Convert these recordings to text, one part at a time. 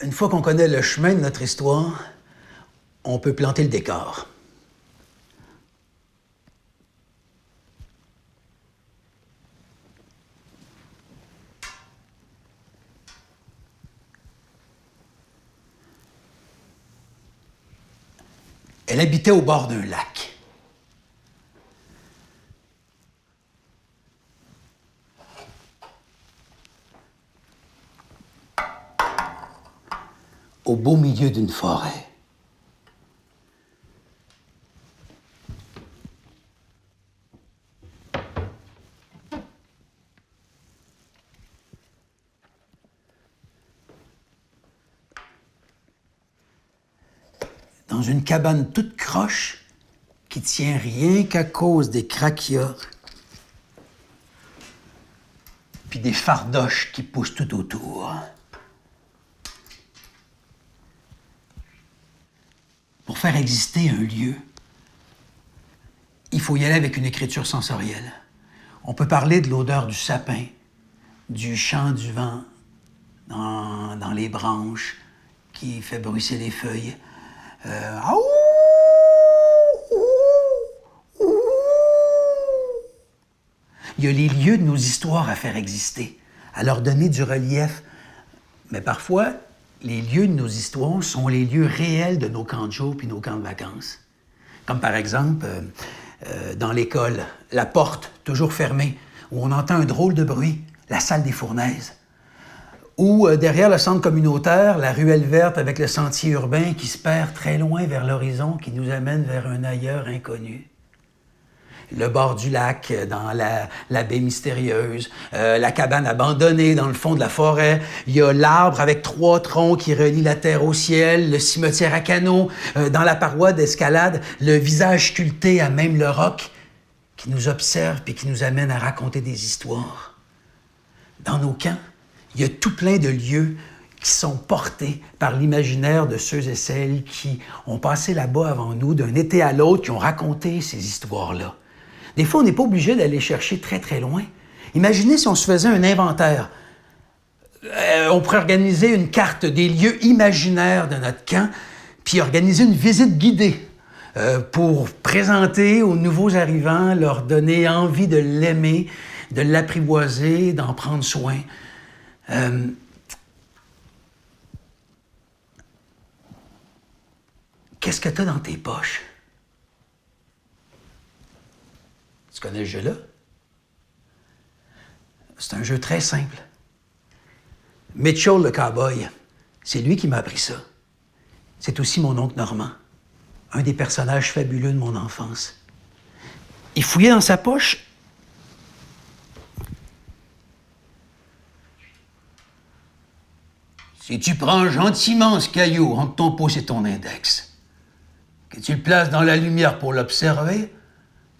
Une fois qu'on connaît le chemin de notre histoire, on peut planter le décor. Elle habitait au bord d'un lac. Au beau milieu d'une forêt. Dans une cabane toute croche qui tient rien qu'à cause des krakias puis des fardoches qui poussent tout autour. Pour faire exister un lieu, il faut y aller avec une écriture sensorielle. On peut parler de l'odeur du sapin, du chant du vent dans les branches qui fait bruisser les feuilles. Aouh! Il y a les lieux de nos histoires à faire exister, à leur donner du relief. Mais parfois, les lieux de nos histoires sont les lieux réels de nos camps de jour puis nos camps de vacances. Comme par exemple, dans l'école, la porte toujours fermée, où on entend un drôle de bruit, la salle des fournaises. Ou derrière le centre communautaire, la ruelle verte avec le sentier urbain qui se perd très loin vers l'horizon, qui nous amène vers un ailleurs inconnu. Le bord du lac, dans la baie mystérieuse, la cabane abandonnée dans le fond de la forêt. Il y a l'arbre avec 3 troncs qui relie la terre au ciel, le cimetière à canaux, dans la paroi d'escalade, le visage sculpté à même le roc qui nous observe et qui nous amène à raconter des histoires. Dans nos camps, il y a tout plein de lieux qui sont portés par l'imaginaire de ceux et celles qui ont passé là-bas avant nous, d'un été à l'autre, qui ont raconté ces histoires-là. Des fois, on n'est pas obligé d'aller chercher très, très loin. Imaginez si on se faisait un inventaire. On pourrait organiser une carte des lieux imaginaires de notre camp, puis organiser une visite guidée pour présenter aux nouveaux arrivants, leur donner envie de l'aimer, de l'apprivoiser, d'en prendre soin. Qu'est-ce que tu as dans tes poches? Tu connais ce jeu-là? C'est un jeu très simple. Mitchell le cowboy, c'est lui qui m'a appris ça. C'est aussi mon oncle Normand, un des personnages fabuleux de mon enfance. Il fouillait dans sa poche. Si tu prends gentiment ce caillou entre ton pouce et ton index, que tu le places dans la lumière pour l'observer,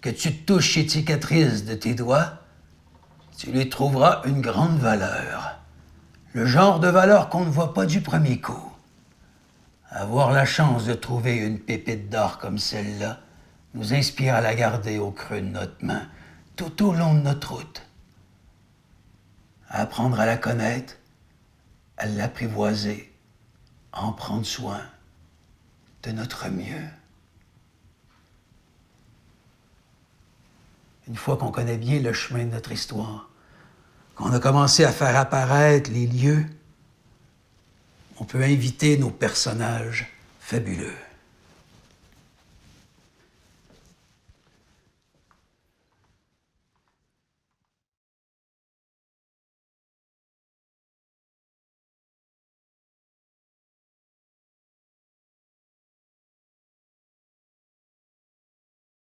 que tu touches les cicatrices de tes doigts, tu lui trouveras une grande valeur. Le genre de valeur qu'on ne voit pas du premier coup. Avoir la chance de trouver une pépite d'or comme celle-là nous inspire à la garder au creux de notre main tout au long de notre route. À apprendre à la connaître, à l'apprivoiser, à en prendre soin de notre mieux. Une fois qu'on connaît bien le chemin de notre histoire, qu'on a commencé à faire apparaître les lieux, on peut inviter nos personnages fabuleux.